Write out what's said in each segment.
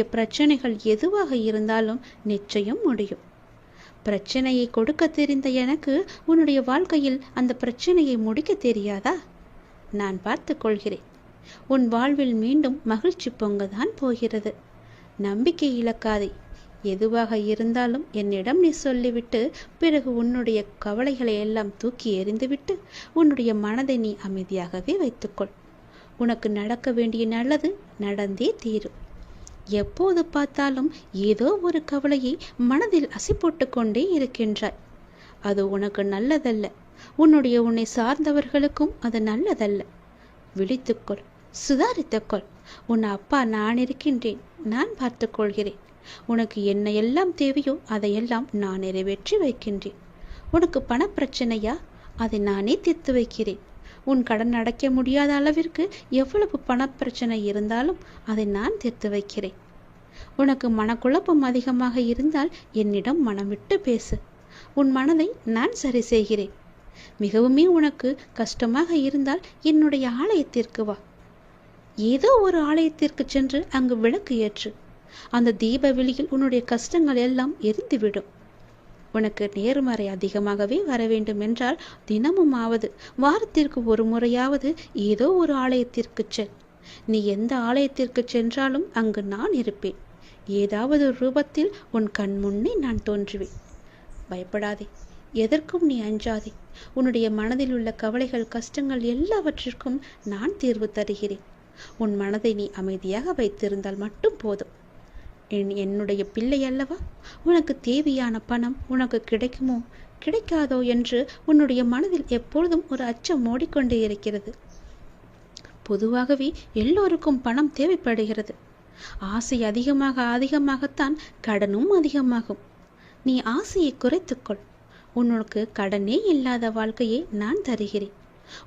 உன்னுடைய பிரச்சனைகள் எதுவாக இருந்தாலும் நிச்சயம் முடியும். பிரச்சனையை கொடுக்க தெரிந்த எனக்கு உன்னுடைய வாழ்க்கையில் அந்த பிரச்சனையை முடிக்க தெரியாதா? நான் பார்த்து கொள்கிறேன். உன் வாழ்வில் மீண்டும் மகிழ்ச்சி பொங்கதான் போகிறது. நம்பிக்கை இழக்காதே. எதுவாக இருந்தாலும் என்னிடம் நீ சொல்லிவிட்டு பிறகு உன்னுடைய கவலைகளை எல்லாம் தூக்கி எறிந்துவிட்டு உன்னுடைய மனதை நீ அமைதியாகவே வைத்துக்கொள். உனக்கு நடக்க வேண்டிய நல்லது நடந்தே தீரும். எப்போது பார்த்தாலும் ஏதோ ஒரு கவலையை மனதில் அசை போட்டு கொண்டே இருக்கின்றாய். அது உனக்கு நல்லதல்ல. உன்னை சார்ந்தவர்களுக்கும் அது நல்லதல்ல. விழித்துக்கொள், சுதாரித்துக்கொள். உன் அப்பா நான் இருக்கின்றேன். நான் பார்த்து கொள்கிறேன். உனக்கு என்ன எல்லாம் தேவையோ அதையெல்லாம் நான் நிறைவேற்றி வைக்கின்றேன். உனக்கு பணப்பிரச்சனையா? அதை நானே தீர்த்து வைக்கிறேன். உன் கடன் அடைக்க முடியாத அளவிற்கு எவ்வளவு பணப்பிரச்சனை இருந்தாலும் அதை நான் தீர்த்து வைக்கிறேன். உனக்கு மனக்குழப்பம் அதிகமாக இருந்தால் என்னிடம் மனம் விட்டு பேசு. உன் மனதை நான் சரி செய்கிறேன். மிகவுமே உனக்கு கஷ்டமாக இருந்தால் என்னுடைய ஆலயத்திற்கு வா. ஏதோ ஒரு ஆலயத்திற்கு சென்று அங்கு விளக்கு ஏற்று. அந்த தீப வெளியில் உன்னுடைய கஷ்டங்கள் எல்லாம் எரிந்துவிடும். உனக்கு நேர்மறை அதிகமாகவே வர வேண்டும் என்றால் தினமும் ஆவது வாரத்திற்கு ஒரு முறையாவது ஏதோ ஒரு ஆலயத்திற்கு செல். நீ எந்த ஆலயத்திற்கு சென்றாலும் அங்கு நான் இருப்பேன். ஏதாவது ரூபத்தில் உன் கண் முன்னே நான் தோன்றுவேன். பயப்படாதே. எதற்கும் நீ அஞ்சாதே. உன்னுடைய மனதில் உள்ள கவலைகள் கஷ்டங்கள் எல்லாவற்றிற்கும் நான் தீர்வு தருகிறேன். உன் மனதை நீ அமைதியாக வைத்திருந்தால் மட்டும் போதும். என்னுடைய பிள்ளை அல்லவா? உனக்கு தேவையான பணம் உனக்கு கிடைக்குமோ கிடைக்காதோ என்று உன்னுடைய மனதில் எப்பொழுதும் ஒரு அச்சம் ஓடிக்கொண்டே இருக்கிறது. பொதுவாகவே எல்லோருக்கும் பணம் தேவைப்படுகிறது. ஆசை அதிகமாகத்தான் கடனும் அதிகமாகும். நீ ஆசையை குறைத்துக்கொள். உனக்கு கடனே இல்லாத வாழ்க்கையை நான் தருகிறேன்.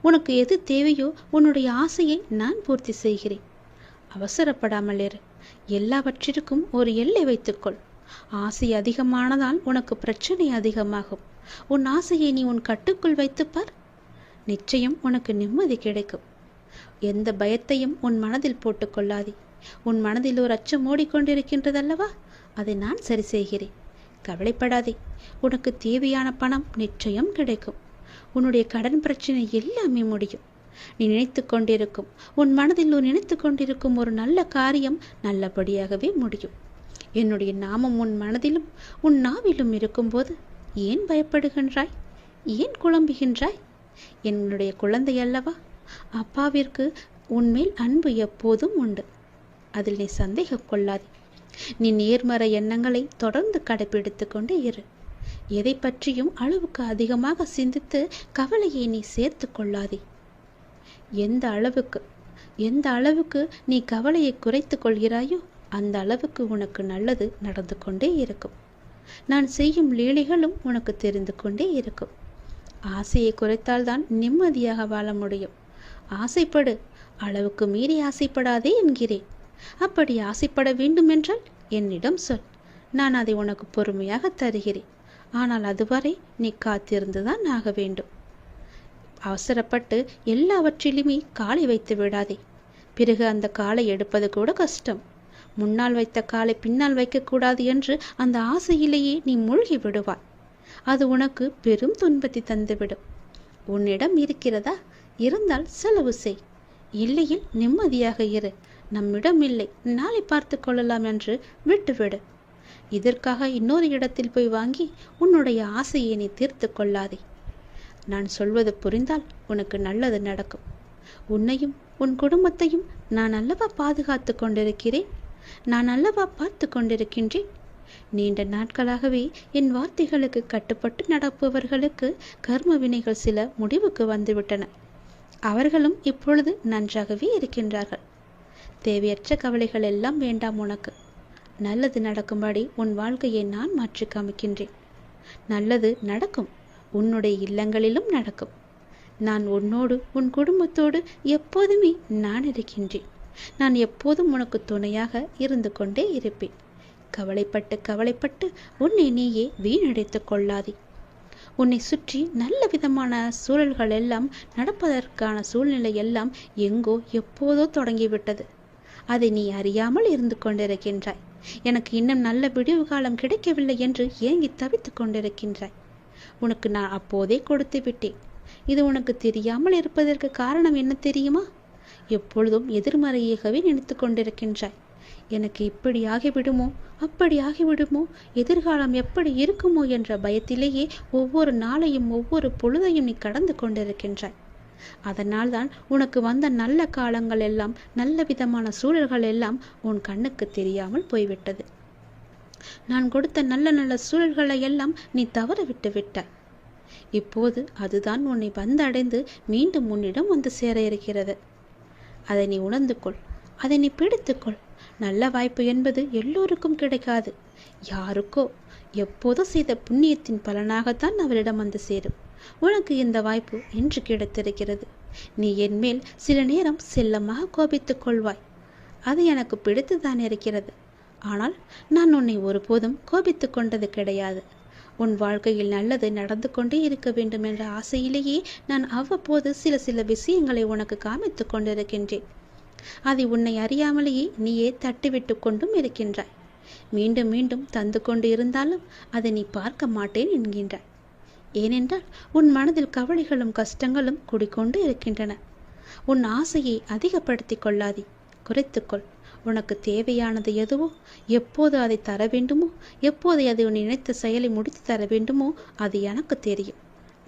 உனக்கு எது தேவையோ உன்னுடைய ஆசையை நான் பூர்த்தி செய்கிறேன். அவசரப்படாமல் இரு. எல்லாவற்றிற்கும் ஒரு எல்லை வைத்துக்கொள். ஆசை அதிகமானதால் உனக்கு பிரச்சனை அதிகமாகும். உன் ஆசையை நீ உன் கட்டுக்குள் வைத்துப்பார். நிச்சயம் உனக்கு நிம்மதி கிடைக்கும். எந்த பயத்தையும் உன் மனதில் போட்டுக்கொள்ளாதே. உன் மனதில் ஒரு அச்சம் ஓடிக்கொண்டிருக்கின்றதல்லவா? அதை நான் சரி செய்கிறேன். கவலைப்படாதே. உனக்கு தேவையான பணம் நிச்சயம் கிடைக்கும். உன்னுடைய கடன் பிரச்சனை எல்லாமே முடியும். நீ நினைத்து கொண்டிருக்கும் உன் மனதில் நினைத்து கொண்டிருக்கும் ஒரு நல்ல காரியம் நல்லபடியாகவே முடியும். என்னுடைய நாமம் உன் மனதிலும் உன் நாவிலும் இருக்கும்போது ஏன் பயப்படுகின்றாய்? ஏன் குழம்புகின்றாய்? என்னுடைய குழந்தை அல்லவா? அப்பாவிற்கு உன்மேல் அன்பு எப்போதும் உண்டு. அதில் நீ சந்தேகம் கொள்ளாதே. நீ நேர்மறை எண்ணங்களை தொடர்ந்து கடைபிடித்து கொண்டே இரு. எதை பற்றியும் அளவுக்கு அதிகமாக சிந்தித்து கவலையை நீ சேர்த்து கொள்ளாதே. எந்த அளவுக்கு நீ கவலையை குறைத்து கொள்கிறாயோ அந்த அளவுக்கு உனக்கு நல்லது நடந்து கொண்டே இருக்கும். நான் செய்யும் லீலைகளும் உனக்கு தெரிந்து கொண்டே இருக்கும். ஆசையை குறைத்தால்தான் நிம்மதியாக வாழ முடியும். ஆசைப்படு. அளவுக்கு மீறி ஆசைப்படாதே என்கிறேன். அப்படி ஆசைப்பட வேண்டும் என்றால் என்னிடம் சொல். நான் அதை உனக்கு பொறுமையாக தருகிறேன். ஆனால் அதுவரை நீ காத்திருந்துதான் ஆக வேண்டும். அவசரப்பட்டு எல்லாவற்றிலுமே காலை வைத்து விடாதே. பிறகு அந்த காலை எடுப்பது கூட கஷ்டம். முன்னால் வைத்த காலை பின்னால் வைக்கக்கூடாது என்று அந்த ஆசையிலேயே நீ மூழ்கி விடுவாய். அது உனக்கு பெரும் துன்பத்தை தந்துவிடும். உன்னிடம் இருக்கிறதா? இருந்தால் செலவு செய். இல்லையில் நிம்மதியாக இரு. நம்மிடம் இல்லை, நாளை பார்த்து கொள்ளலாம் என்று விட்டுவிடு. இதற்காக இன்னொரு இடத்தில் போய் வாங்கி உன்னுடைய ஆசையை நீ தீர்த்து கொள்ளாதே. நான் சொல்வது புரிந்தால் உனக்கு நல்லது நடக்கும். உன்னையும் உன் குடும்பத்தையும் நான் அல்லவா பாதுகாத்து கொண்டிருக்கிறேன். நான் அல்லவா பார்த்து கொண்டிருக்கின்றேன். நீண்ட நாட்களாகவே என் வார்த்தைகளுக்கு கட்டுப்பட்டு நடப்பவர்களுக்கு கர்ம வினைகள் சில முடிவுக்கு வந்துவிட்டன. அவர்களும் இப்பொழுது நன்றாகவே இருக்கின்றார்கள். தேவையற்ற கவலைகள் எல்லாம் வேண்டாம் உனக்கு. நல்லது நடக்கும்படி உன் வாழ்க்கையை நான் மாற்றி காமிக்கின்றேன். நல்லது நடக்கும். உன்னுடைய இல்லங்களிலும் நடக்கும். நான் உன்னோடு உன் குடும்பத்தோடு எப்போதுமே நான் இருக்கின்றேன். நான் எப்போதும் உனக்கு துணையாக இருந்து கொண்டே இருப்பேன். கவலைப்பட்டு உன்னை நீயே வீணடைத்து கொள்ளாதே. உன்னை சுற்றி நல்ல விதமான சூழல்கள் எல்லாம் நடப்பதற்கான சூழ்நிலை எல்லாம் எங்கோ எப்போதோ தொடங்கிவிட்டது. அதை நீ அறியாமல் இருந்து கொண்டிருக்கின்றாய். எனக்கு இன்னும் நல்ல விடிவு காலம் கிடைக்கவில்லை என்று ஏங்கி தவித்து கொண்டிருக்கின்றாய். உனக்கு நான் அப்போதே கொடுத்து விட்டேன். இது உனக்கு தெரியாமல் இருப்பதற்கு காரணம் என்ன தெரியுமா? எப்பொழுதும் எதிர்மறையாகவே நினைத்து கொண்டிருக்கின்றாய். எனக்கு இப்படி ஆகிவிடுமோ, அப்படி ஆகிவிடுமோ, எதிர்காலம் எப்படி இருக்குமோ என்ற பயத்திலேயே ஒவ்வொரு நாளையும் ஒவ்வொரு பொழுதையும் நீ கடந்து கொண்டிருக்கின்றாய். அதனால்தான் உனக்கு வந்த நல்ல காலங்கள் எல்லாம், நல்ல விதமான சூழல்கள் எல்லாம் உன் கண்ணுக்கு தெரியாமல் போய்விட்டது. நான் கொடுத்த நல்ல நல்ல சூழல்களை எல்லாம் நீ தவற விட்டு விட்டாய். இப்போது அதுதான் உன்னை வந்தடைந்து மீண்டும் உன்னிடம் வந்து சேர இருக்கிறது. அதை நீ உணர்ந்து கொள், அதை நீ பிடித்துக்கொள். நல்ல வாய்ப்பு என்பது எல்லோருக்கும் கிடைக்காது. யாருக்கோ எப்போதோ செய்த புண்ணியத்தின் பலனாகத்தான் அவரிடம் வந்து சேரும். உனக்கு இந்த வாய்ப்பு இன்று கிடைத்திருக்கிறது. நீ என் மேல் சில நேரம் செல்லமாக கோபித்துக் கொள்வாய். அது எனக்கு பிடித்துதான் இருக்கிறது. ஆனால் நான் உன்னை ஒருபோதும் கோபித்துக் கொண்டது கிடையாது. உன் வாழ்க்கையில் நல்லது நடந்து கொண்டே இருக்க வேண்டும் என்ற ஆசையிலேயே நான் அவ்வப்போது சில விஷயங்களை உனக்கு காமித்து கொண்டிருக்கின்றேன். அதை உன்னை அறியாமலேயே நீயே தட்டிவிட்டு கொண்டும் இருக்கின்றாய். மீண்டும் மீண்டும் தந்து கொண்டு இருந்தாலும் அதை நீ பார்க்க மாட்டேன் என்கின்றாய். ஏனென்றால் உன் மனதில் கவலைகளும் கஷ்டங்களும் குடிக்கொண்டு இருக்கின்றன. உன் ஆசையை அதிகப்படுத்தி கொள்ளாதே, குறைத்துக்கொள். உனக்கு தேவையானது எதுவோ, எப்போது அதை தர வேண்டுமோ, எப்போது அதை நினைத்த செயலை முடித்து தர வேண்டுமோ அது எனக்கு தெரியும்.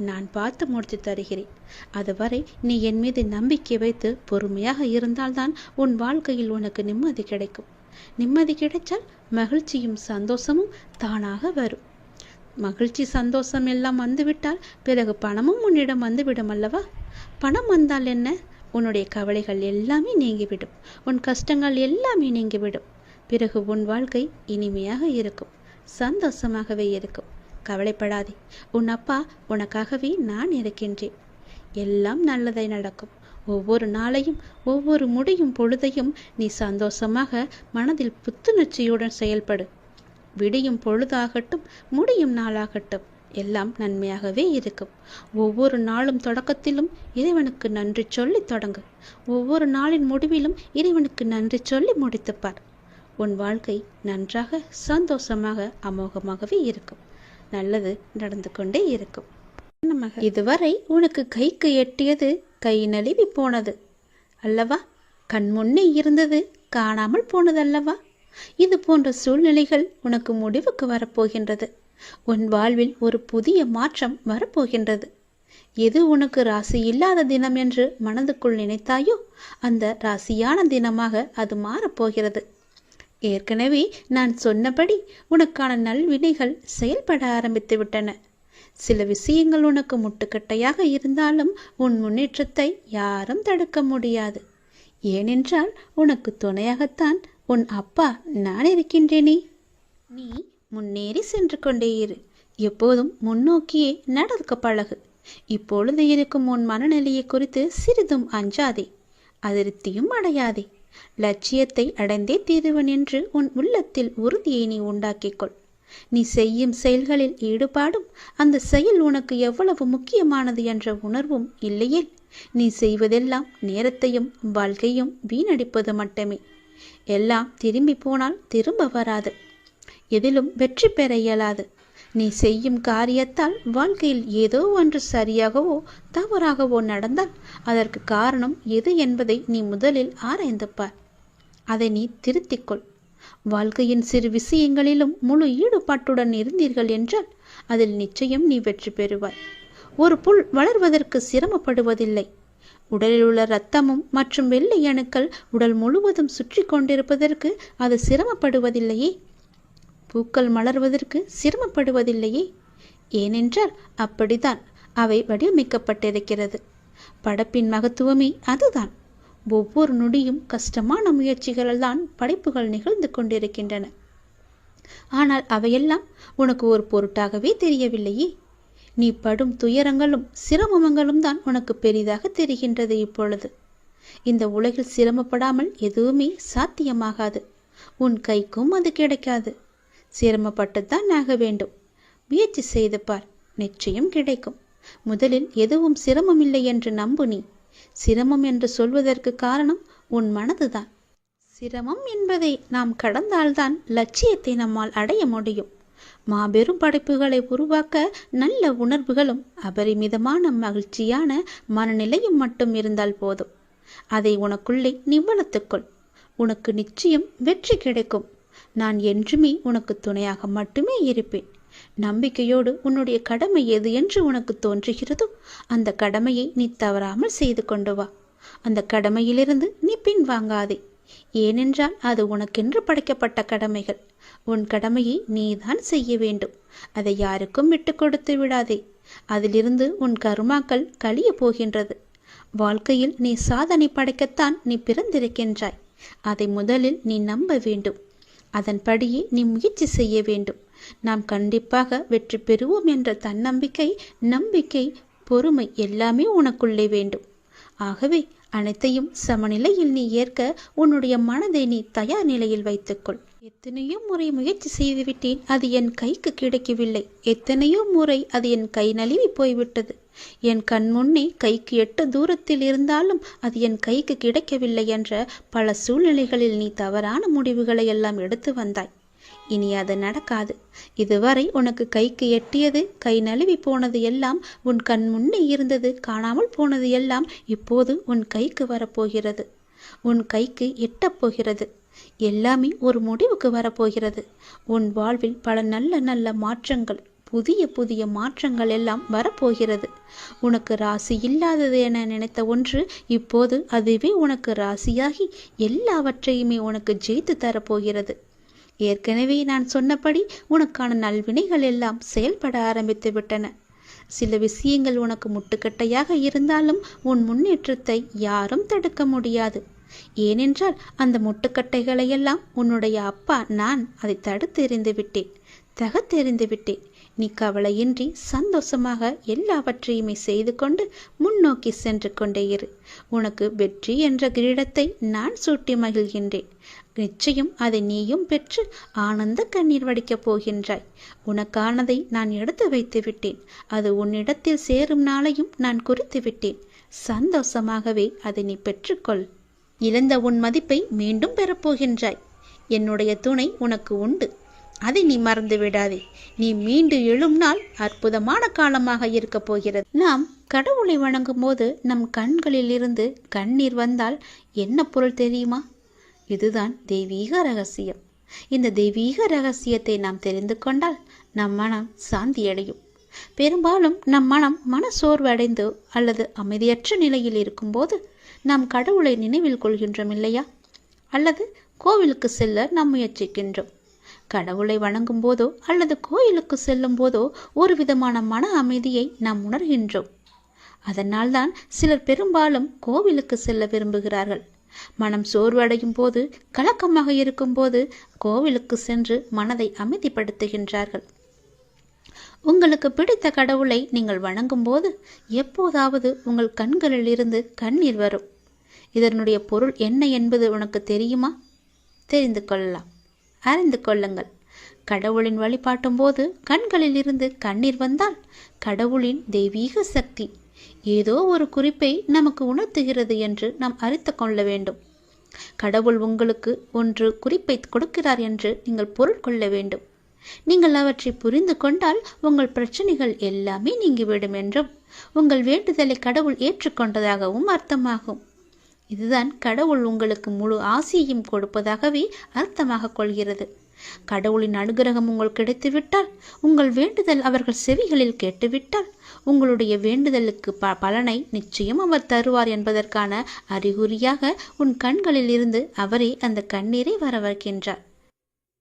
நான் பார்த்து முடித்து தருகிறேன். அதுவரை நீ என் மீது நம்பிக்கை வைத்து பொறுமையாக இருந்தால்தான் உன் வாழ்க்கையில் உனக்கு நிம்மதி கிடைக்கும். நிம்மதி கிடைத்தால் மகிழ்ச்சியும் சந்தோஷமும் தானாக வரும். மகிழ்ச்சி சந்தோஷம் எல்லாம் வந்துவிட்டால் பிறகு பணமும் உன்னிடம் வந்துவிடும் அல்லவா? பணம் வந்தால் என்ன? உன்னுடைய கவலைகள் எல்லாமே நீங்கிவிடும். உன் கஷ்டங்கள் எல்லாமே நீங்கிவிடும். பிறகு உன் வாழ்க்கை இனிமையாக இருக்கும், சந்தோஷமாகவே இருக்கும். கவலைப்படாதே. உன் அப்பா உனக்காகவே நான் இருக்கின்றேன். எல்லாம் நல்லதை நடக்கும். ஒவ்வொரு நாளையும் ஒவ்வொரு முடியும் பொழுதையும் நீ சந்தோஷமாக மனதில் புத்துணர்ச்சியுடன் செயல்படு. விடியும் பொழுதாகட்டும், முடியும் நாளாகட்டும், எல்லாம் நன்மையாகவே இருக்கும். ஒவ்வொரு நாளும் தொடக்கத்திலும் இறைவனுக்கு நன்றி சொல்லி தொடங்கு. ஒவ்வொரு நாளின் முடிவிலும் இறைவனுக்கு நன்றி சொல்லி முடித்துப்பார். உன் வாழ்க்கை நன்றாக சந்தோஷமாக அமோகமாகவே இருக்கும். நல்லது நடந்து கொண்டே இருக்கும். இதுவரை உனக்கு கைக்கு எட்டியது கை நழுவி போனது அல்லவா? கண் முன்னே இருந்தது காணாமல் போனது அல்லவா? இது போன்ற சூழ்நிலைகள் உனக்கு முடிவுக்கு வரப்போகின்றது. உன் வாழ்வில் ஒரு புதிய மாற்றம் வரப்போகின்றது. எது உனக்கு ராசி இல்லாத தினம் என்று மனதுக்குள் நினைத்தாயோ அந்த ராசியான தினமாக அது மாறப்போகிறது. ஏற்கனவே நான் சொன்னபடி உனக்கான நல்வினைகள் செயல்பட ஆரம்பித்து விட்டன. சில விஷயங்கள் உனக்கு முட்டுக்கட்டையாக இருந்தாலும் உன் முன்னேற்றத்தை யாரும் தடுக்க முடியாது. ஏனென்றால் உனக்கு துணையாகத்தான் உன் அப்பா நான் இருக்கின்றேனே. நீ முன்னேறி சென்று கொண்டே இரு. எப்போதும் முன்னோக்கியே நடக்க பழகு. இப்பொழுது இருக்கும் உன் மனநிலையை குறித்து சிறிதும் அஞ்சாதே, அதிருப்தியும் அடையாதே. லட்சியத்தை அடைந்தே தீருவன் என்று உன் உள்ளத்தில் உறுதியை நீ உண்டாக்கிக்கொள். நீ செய்யும் செயல்களில் ஈடுபாடும் அந்த செயல் உனக்கு எவ்வளவு முக்கியமானது என்ற உணர்வும் இல்லையேல் நீ செய்வதெல்லாம் நேரத்தையும் வாழ்க்கையும் வீணடிப்பது மட்டுமே. எல்லாம் திரும்பி போனால் திரும்ப வராது. எதிலும் வெற்றி பெற இயலாது. நீ செய்யும் காரியத்தால் வாழ்க்கையில் ஏதோ ஒன்று சரியாகவோ தவறாகவோ நடந்தால் அதற்கு காரணம் எது என்பதை நீ முதலில் ஆராய்ந்து பார். அதை நீ திருத்திக்கொள். வாழ்க்கையின் சிறு விஷயங்களிலும் முழு ஈடுபாட்டுடன் இருந்தீர்கள் என்றால் அதில் நிச்சயம் நீ வெற்றி பெறுவாய். ஒரு புல் வளர்வதற்கு சிரமப்படுவதில்லை. உடலில் உள்ள இரத்தமும் மற்றும் வெள்ளை அணுக்கள் உடல் முழுவதும் சுற்றி கொண்டிருப்பதற்கு அது சிரமப்படுவதில்லையே. பூக்கள் மலர்வதற்கு சிரமப்படுவதில்லையே. ஏனென்றால் அப்படித்தான் அவை வடிவமைக்கப்பட்டிருக்கிறது. படைப்பின் மகத்துவமே அதுதான். ஒவ்வொரு நொடியும் கஷ்டமான முயற்சிகளால் தான் படைப்புகள் நிகழ்ந்து கொண்டிருக்கின்றன. ஆனால் அவையெல்லாம் உனக்கு ஒரு பொருட்டாகவே தெரியவில்லையே. நீ படும் துயரங்களும் சிரமங்களும் தான் உனக்கு பெரிதாக தெரிகின்றது. இப்பொழுது இந்த உலகில் சிரமப்படாமல் எதுவுமே சாத்தியமாகாது. உன் கைக்கும் அது கிடைக்காது. சிரமப்பட்டுத்தான் ஆக வேண்டும். முயற்சி செய்து பார், நிச்சயம் கிடைக்கும். முதலில் எதுவும் சிரமமில்லை என்று நம்பு. நீ சிரமம் என்று சொல்வதற்கு காரணம் உன் மனதுதான். சிரமம் என்பதை நாம் கடந்தால்தான் லட்சியத்தை நம்மால் அடைய முடியும். மாபெரும் படைப்புகளை உருவாக்க நல்ல உணர்வுகளும் அபரிமிதமான மகிழ்ச்சியான மனநிலையும் மட்டும் இருந்தால் போதும். அதை உனக்குள்ளே நீ வளர்த்துக்கொள். உனக்கு நிச்சயம் வெற்றி கிடைக்கும். நான் என்றுமே உனக்கு துணையாக மட்டுமே இருப்பேன். நம்பிக்கையோடு உன்னுடைய கடமை எது என்று உனக்கு தோன்றுகிறதோ அந்த கடமையை நீ தவறாமல் செய்து கொண்டு வா. அந்த கடமையிலிருந்து நீ பின்வாங்காதே. ஏனென்றால் அது உனக்கென்று படைக்கப்பட்ட கடமைகள். உன் கடமையை நீதான் செய்ய வேண்டும். அதை யாருக்கும் விட்டு கொடுத்து விடாதே. அதிலிருந்து உன் கர்மாக்கள் கழிய போகின்றது. வாழ்க்கையில் நீ சாதனை படைக்கத்தான் நீ பிறந்திருக்கின்றாய். அதை முதலில் நீ நம்ப வேண்டும். அதன்படியே நீ முயற்சி செய்ய வேண்டும். நாம் கண்டிப்பாக வெற்றி பெறுவோம் என்ற தன்னம்பிக்கை, நம்பிக்கை, பொறுமை எல்லாமே உனக்குள்ளே வேண்டும். ஆகவே அனைத்தையும் சமநிலையில் நீ ஏற்க உன்னுடைய மனதை நீ தயார் நிலையில் வைத்துக்கொள். எத்தனையோ முறை முயற்சி செய்துவிட்டேன், அது என் கைக்கு கிடைக்கவில்லை. எத்தனையோ முறை அது என் கை நழுவி போய்விட்டது. என் கண் முன்னே கைக்கு எட்ட தூரத்தில் இருந்தாலும் அது என் கைக்கு கிடைக்கவில்லை என்ற பல சூழ்நிலைகளில் நீ தவறான முடிவுகளை எல்லாம் எடுத்து வந்தாய். இனி அது நடக்காது. இதுவரை உனக்கு கைக்கு எட்டியது, கை நழுவி போனது எல்லாம், உன் கண் முன்னே இருந்தது, காணாமல் போனது எல்லாம் இப்போது உன் கைக்கு வரப்போகிறது. உன் கைக்கு எட்டப் போகிறது. எல்லாமே ஒரு முடிவுக்கு வரப்போகிறது. உன் வாழ்வில் பல நல்ல நல்ல மாற்றங்கள், புதிய புதிய மாற்றங்கள் எல்லாம் வரப்போகிறது. உனக்கு ராசி இல்லாதது என நினைத்த ஒன்று இப்போது அதுவே உனக்கு ராசியாகி எல்லாவற்றையுமே உனக்கு ஜெயித்து தரப்போகிறது. ஏற்கனவே நான் சொன்னபடி உனக்கான நல்வினைகள் எல்லாம் செயல்பட ஆரம்பித்து விட்டன. சில விஷயங்கள் உனக்கு முட்டுக்கட்டையாக இருந்தாலும் உன் முன்னேற்றத்தை யாரும் தடுக்க முடியாது. ஏனென்றால் அந்த முட்டுக்கட்டைகளை எல்லாம் உன்னுடைய அப்பா நான் அதை தடுத்தெறிந்து விட்டேன், தகத்தெறிந்து விட்டேன். நீ கவலையின்றி சந்தோஷமாக எல்லாவற்றையுமே செய்து கொண்டு முன்னோக்கி சென்று கொண்டே இரு. உனக்கு வெற்றி என்ற கிரீடத்தை நான் சூட்டி மகிழ்கின்றேன். நிச்சயம் அதை நீயும் பெற்று ஆனந்த கண்ணீர் வடிக்கப் போகின்றாய். உனக்கானதை நான் எடுத்து வைத்து விட்டேன். அது உன்னிடத்தில் சேரும் நாளையும் நான் குறித்து விட்டேன். சந்தோஷமாகவே அதை நீ பெற்றுக்கொள். இழந்த உன் மதிப்பை மீண்டும் பெறப்போகின்றாய். என்னுடைய துணை உனக்கு உண்டு. அதை நீ மறந்து விடாதே. நீ மீண்டு எழும் நாள் அற்புதமான காலமாக இருக்க போகிறது. நாம் கடவுளை வணங்கும் போது நம் கண்களில் இருந்து கண்ணீர் வந்தால் என்ன பொருள் தெரியுமா? இதுதான் தெய்வீக ரகசியம். இந்த தெய்வீக ரகசியத்தை நாம் தெரிந்து கொண்டால் நம் மனம் சாந்தியடையும். பெரும்பாலும் நம் மனம் மனசோர்வு அடைந்து அல்லது அமைதியற்ற நிலையில் இருக்கும்போது நாம் கடவுளை நினைவில் கொள்கின்றோம் இல்லையா? அல்லது கோவிலுக்கு செல்ல நாம் முயற்சிக்கின்றோம். கடவுளை வணங்கும் போதோ அல்லது கோயிலுக்கு செல்லும் போதோ ஒரு விதமான மன அமைதியை நாம் உணர்கின்றோம். அதனால்தான் சிலர் பெரும்பாலும் கோவிலுக்கு செல்ல விரும்புகிறார்கள். மனம் சோர்வடையும் போது, கலக்கமாக இருக்கும் போது கோவிலுக்கு சென்று மனதை அமைதிப்படுத்துகின்றார்கள். உங்களுக்கு பிடித்த கடவுளை நீங்கள் வணங்கும் போது எப்போதாவது உங்கள் கண்களில் இருந்து கண்ணீர் வரும். இதனுடைய பொருள் என்ன என்பது உனக்கு தெரியுமா? தெரிந்து கொள்ளலாம், அறிந்து கொள்ளுங்கள். கடவுளின் வழிபாட்டும் போது கண்களில் இருந்து கண்ணீர் வந்தால் கடவுளின் தெய்வீக சக்தி ஏதோ ஒரு குறிப்பை நமக்கு உணர்த்துகிறது என்று நாம் அறிந்து கொள்ள வேண்டும். கடவுள் உங்களுக்கு ஒன்று குறிப்பை கொடுக்கிறார் என்று நீங்கள் பொருள் கொள்ள வேண்டும். நீங்கள் அவற்றை புரிந்து கொண்டால் உங்கள் பிரச்சனைகள் எல்லாமே நீங்கிவிடும் என்றும் உங்கள் வேண்டுதலை கடவுள் ஏற்றுக்கொண்டதாகவும் அர்த்தமாகும். இதுதான் கடவுள் உங்களுக்கு முழு ஆசியையும் கொடுப்பதாகவே அர்த்தமாக கொள்கிறது. கடவுளின் அனுகிரகம் உங்களுக்கு கிடைத்துவிட்டால், உங்கள் வேண்டுதல் அவர்கள் செவிகளில் கேட்டுவிட்டால், உங்களுடைய வேண்டுதலுக்கு பலனை நிச்சயம் அவர் தருவார் என்பதற்கான அறிகுறியாக உன் கண்களில் இருந்து அவரே அந்த கண்ணீரை வரவழைக்கின்றார்.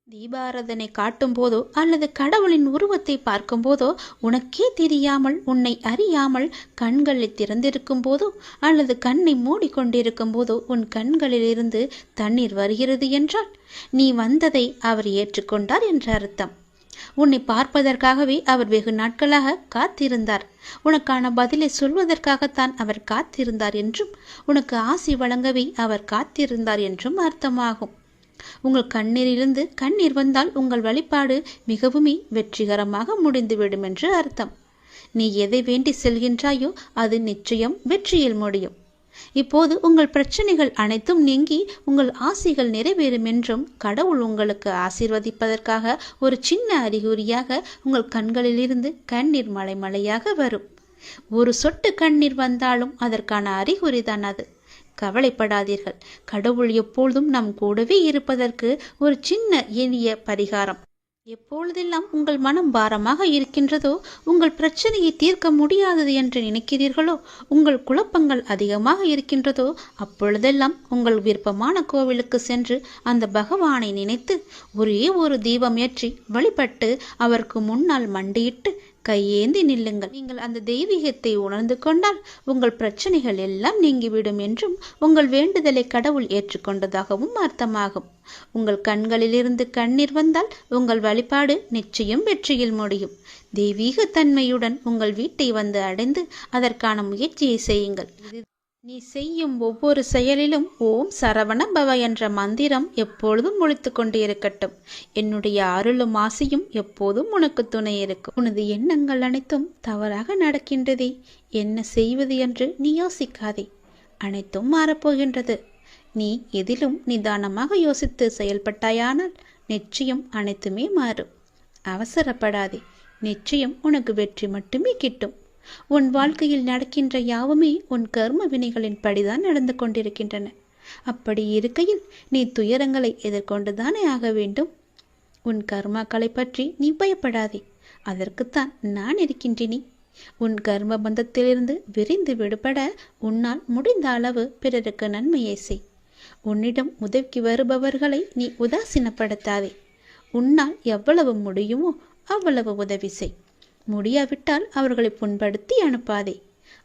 தீபாராதனை காட்டும் போதோ அல்லது கடவுளின் உருவத்தை பார்க்கும் போதோ உனக்கே தெரியாமல், உன்னை அறியாமல் கண்களில் திறந்திருக்கும் போதோ அல்லது கண்ணை மூடிக்கொண்டிருக்கும் போதோ உன் கண்களில் இருந்து தண்ணீர் வருகிறது என்றால் நீ வந்ததை அவர் ஏற்றுக்கொண்டார் என்ற அர்த்தம். உன்னை பார்ப்பதற்காகவே அவர் வெகு நாட்களாக காத்திருந்தார். உனக்கான பதிலை சொல்வதற்காகத்தான் அவர் காத்திருந்தார் என்றும், உனக்கு ஆசி வழங்கவே அவர் காத்திருந்தார் என்றும் அர்த்தமாகும். உங்கள் கண்ணீரிலிருந்து கண்ணீர் வந்தால் உங்கள் வழிபாடு மிகவுமே வெற்றிகரமாக முடிந்துவிடும் என்று அர்த்தம். நீ எதை வேண்டி செல்கின்றாயோ அது நிச்சயம் வெற்றியில் முடியும். இப்போது உங்கள் பிரச்சனைகள் அனைத்தும் நீங்கி உங்கள் ஆசைகள் நிறைவேறும் என்றும் கடவுள் உங்களுக்கு ஆசீர்வதிப்பதற்காக ஒரு சின்ன அறிகுறியாக உங்கள் கண்களிலிருந்து கண்ணீர் மலை மலையாக வரும். ஒரு சொட்டு கண்ணீர் வந்தாலும் அதற்கான அறிகுறிதான் அது. கவலைப்படாதீர்கள். கடவுள் எப்பொழுதும் நம் கூடவே இருப்பதற்கு ஒரு சின்ன எளிய பரிகாரம். எப்பொழுதெல்லாம் உங்கள் மனம் பாரமாக இருக்கின்றதோ, உங்கள் பிரச்சனையை தீர்க்க முடியாதது என்று நினைக்கிறீர்களோ, உங்கள் குழப்பங்கள் அதிகமாக இருக்கின்றதோ, அப்பொழுதெல்லாம் உங்கள் விருப்பமான கோவிலுக்கு சென்று அந்த பகவானை நினைத்து ஒரே ஒரு தீபம் ஏற்றி வழிபட்டு அவருக்கு முன்னால் மண்டியிட்டு கையேந்தி நில்லுங்கள். நீங்கள் அந்த தெய்வீகத்தை உணர்ந்து கொண்டால் உங்கள் பிரச்சனைகள் எல்லாம் நீங்கிவிடும் என்றும் உங்கள் வேண்டுதலை கடவுள் ஏற்றுக்கொண்டதாகவும் அர்த்தமாகும். உங்கள் கண்களிலிருந்து கண்ணீர் வந்தால் உங்கள் வழிபாடு நிச்சயம் வெற்றியில் முடியும். தெய்வீக தன்மையுடன் உங்கள் வீட்டை வந்து அடைந்து அதற்கான முயற்சியை செய்யுங்கள். நீ செய்யும் ஒவ்வொரு செயலிலும் ஓம் சரவண பவ என்ற மந்திரம் எப்பொழுதும் ஒலித்து கொண்டு இருக்கட்டும். என்னுடைய அருளும் ஆசையும் எப்போதும் உனக்கு துணை இருக்கும். உனது எண்ணங்கள் அனைத்தும் தவறாக நடக்கின்றதே, என்ன செய்வது என்று நீ யோசிக்காதே. அனைத்தும் மாறப்போகின்றது. நீ எதிலும் நிதானமாக யோசித்து செயல்பட்டாயானால் நிச்சயம் அனைத்துமே மாறும். அவசரப்படாதே. நிச்சயம் உனக்கு வெற்றி மட்டுமே கிட்டும். உன் வாழ்க்கையில் நடக்கின்ற யாவுமே உன் கர்ம வினைகளின் படிதான் நடந்து கொண்டிருக்கின்றன. அப்படி இருக்கையில் நீ துயரங்களை எதிர்கொண்டுதானே ஆக வேண்டும். உன் கர்மாக்களை பற்றி நீ பயப்படாதே. அதற்குத்தான் நான் இருக்கின்றேனே. உன் கர்ம பந்தத்திலிருந்து விரிந்து விடுபட உன்னால் முடிந்த அளவு பிறருக்கு நன்மையை செய். உன்னிடம் உதவிக்கு வருபவர்களை நீ உதாசீனப்படுத்தாதே. உன்னால் எவ்வளவு முடியுமோ அவ்வளவு உதவி செய். முடியாவிட்டால் அவர்களை புண்படுத்தி அனுப்பாதே.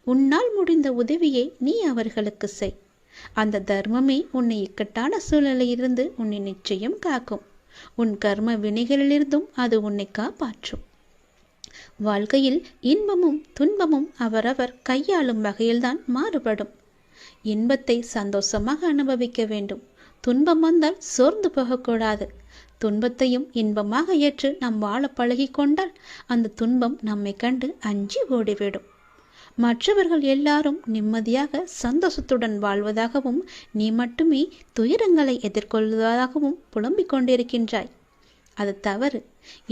உன்னால் முடிந்த உதவியை நீ அவர்களுக்கு செய். அந்த தர்மமே உன்னை இக்கட்டான சூழ்நிலையிலிருந்து உன்னை நிச்சயம் காக்கும். உன் கர்ம வினைகளிலிருந்தும் அது உன்னை காப்பாற்றும். வாழ்க்கையில் இன்பமும் துன்பமும் அவரவர் கையாளும் வகையில்தான் மாறுபடும். இன்பத்தை சந்தோஷமாக அனுபவிக்க வேண்டும். துன்பம் வந்தால் சோர்ந்து போகக்கூடாது. துன்பத்தையும் இன்பமாக ஏற்று நாம் வாழ பழகி கொண்டால் அந்த துன்பம் நம்மை கண்டு அஞ்சி ஓடிவிடும். மற்றவர்கள் எல்லாரும் நிம்மதியாக சந்தோஷத்துடன் வாழ்வதாகவும் நீ மட்டுமே துயரங்களை எதிர்கொள்வதாகவும் புலம்பிக் கொண்டிருக்கின்றாய். அது தவறு.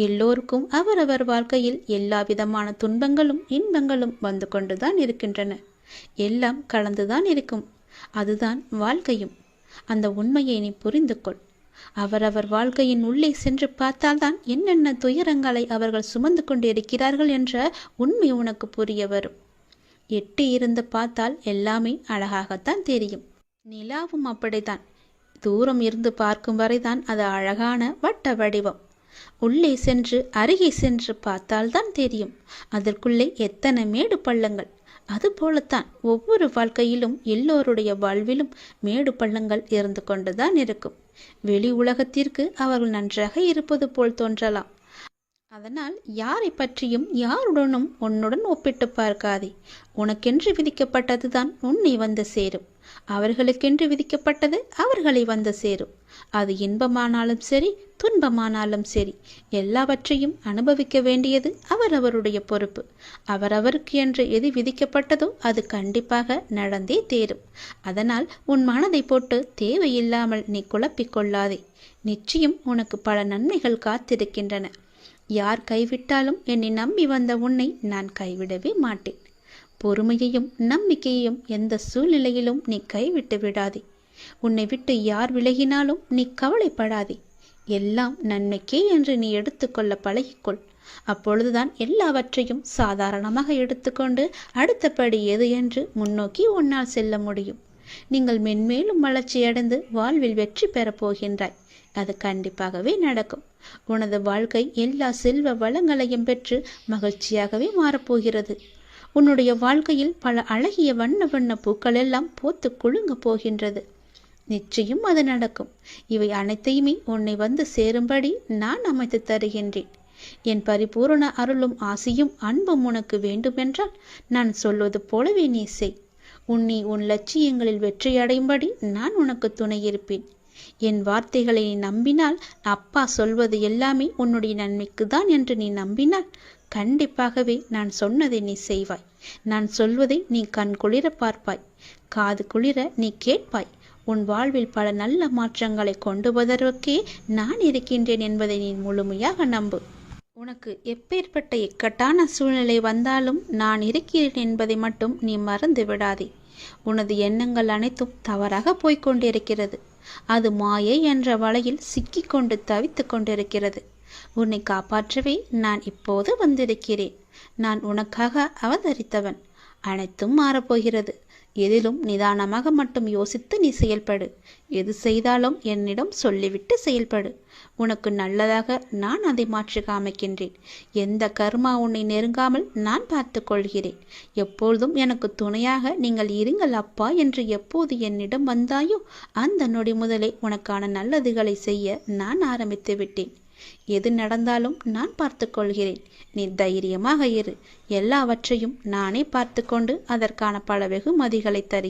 எல்லோருக்கும் அவரவர் வாழ்க்கையில் எல்லா விதமான துன்பங்களும் இன்பங்களும் வந்து கொண்டுதான் இருக்கின்றன. எல்லாம் கலந்துதான் இருக்கும். அதுதான் வாழ்க்கையும். அந்த உண்மையை நீ புரிந்து கொள். அவரவர் வாழ்க்கையின் உள்ளே சென்று பார்த்தால்தான் என்னென்ன துயரங்களை அவர்கள் சுமந்து கொண்டு இருக்கிறார்கள் என்ற உண்மை உனக்கு புரிய வரும். எட்டி இருந்து பார்த்தால் எல்லாமே அழகாகத்தான் தெரியும். நிலாவும் அப்படித்தான். தூரம் இருந்து பார்க்கும் வரைதான் அது அழகான வட்ட வடிவம். உள்ளே சென்று அருகே சென்று பார்த்தால்தான் தெரியும் அதற்குள்ளே எத்தனை மேடு பள்ளங்கள். அதுபோலத்தான் ஒவ்வொரு வாழ்க்கையிலும் எல்லோருடைய வாழ்விலும் மேடு பள்ளங்கள் இருந்து கொண்டுதான் இருக்கும். வெளி உலகத்திற்கு அவர்கள் நன்றாக இருப்பது போல் தோன்றலாம். அதனால் யாரை பற்றியும் யாருடனும் உன்னுடன் ஒப்பிட்டு பார்க்காதே. உனக்கென்று விதிக்கப்பட்டதுதான் உன்னை வந்து சேரும். அவர்களுக்கென்று விதிக்கப்பட்டது அவர்களை வந்து சேரும். அது இன்பமானாலும் சரி துன்பமானாலும் சரி எல்லாவற்றையும் அனுபவிக்க வேண்டியது அவரவருடைய பொறுப்பு. அவரவருக்கு என்று எது விதிக்கப்பட்டதோ அது கண்டிப்பாக நடந்தே தேரும். அதனால் உன் மனதை போட்டு தேவையில்லாமல் நீ குழப்பிக்கொள்ளாதே. நிச்சயம் உனக்கு பல நன்மைகள் காத்திருக்கின்றன. யார் கைவிட்டாலும் என்னை நம்பி வந்த உன்னை நான் கைவிடவே மாட்டேன். பொறுமையையும் நம்பிக்கையையும் எந்த சூழ்நிலையிலும் நீ கைவிட்டு விடாதே. உன்னை விட்டு யார் விலகினாலும் நீ கவலைப்படாதே. எல்லாம் நன்மைக்கே என்று நீ எடுத்துக்கொள்ள பழகிக்கொள். அப்பொழுதுதான் எல்லாவற்றையும் சாதாரணமாக எடுத்துக்கொண்டு அடுத்தபடி எது என்று முன்னோக்கி உன்னால் செல்ல முடியும். நீங்கள் மென்மேலும் வளர்ச்சியடைந்து வாழ்வில் வெற்றி பெறப் போகின்றாய். அது கண்டிப்பாகவே நடக்கும். உனது வாழ்க்கை எல்லா செல்வ வளங்களையும் பெற்று மகிழ்ச்சியாகவே மாறப்போகிறது. உன்னுடைய வாழ்க்கையில் பல அழகிய வண்ண வண்ண பூக்கள் எல்லாம் பூத்து குலுங்க போகின்றது. நிச்சயம் அது நடக்கும். இவை அனைத்தையுமே உன்னை வந்து சேரும்படி நான் அமைத்து தருகின்றேன். என் பரிபூரண அருளும் ஆசையும் அன்பும் உனக்கு வேண்டுமென்றால் நான் சொல்வது போலவே நீ செய். உன்னை உன் லட்சியங்களில் வெற்றியடையும்படி நான் உனக்கு துணை இருப்பேன். என் வார்த்தைகளை நீ நம்பினால், அப்பா சொல்வது எல்லாமே உன்னுடைய நன்மைக்கு தான் என்று நீ நம்பினால், கண்டிப்பாகவே நான் சொன்னதை நீ செய்வாய். நான் சொல்வதை நீ கண் குளிர பார்ப்பாய், காது குளிர நீ கேட்பாய். உன் வாழ்வில் பல நல்ல மாற்றங்களை கொண்டு வருவதற்கே நான் இருக்கின்றேன் என்பதை நீ முழுமையாக நம்பு. உனக்கு எப்பேற்பட்ட இக்கட்டான சூழ்நிலை வந்தாலும் நான் இருக்கிறேன் என்பதை மட்டும் நீ மறந்து விடாதே. உனது எண்ணங்கள் அனைத்தும் தவறாக போய்கொண்டிருக்கிறது. அது மாயை என்ற வலையில் சிக்கிக்கொண்டு தவித்து கொண்டிருக்கிறது. உன்னை காப்பாற்றவே நான் இப்போது வந்திருக்கிறேன். நான் உனக்காக அவதரித்தவன். அனைத்தும் மாறப்போகிறது. எதிலும் நிதானமாக மட்டும் யோசித்து நீ செயல்படு. எது செய்தாலும் என்னிடம் சொல்லிவிட்டு செயல்படு. உனக்கு நல்லதாக நான் அதை மாற்றி காமிக்கின்றேன். எந்த கர்மா உன்னை நெருங்காமல் நான் பார்த்து கொள்கிறேன். எப்பொழுதும் எனக்கு துணையாக நீங்கள் இருங்கள் அப்பா என்று எப்போது என்னிடம் வந்தாயோ அந்த நொடி முதலே உனக்கான நல்லதுகளை செய்ய நான் ஆரம்பித்து விட்டேன். எது நடந்தாலும் நான் பார்த்து கொள்கிறேன். நீ தைரியமாக இரு. எல்லாவற்றையும் நானே பார்த்து கொண்டு அதற்கான பல வெகுமதிகளை தருகிறேன்.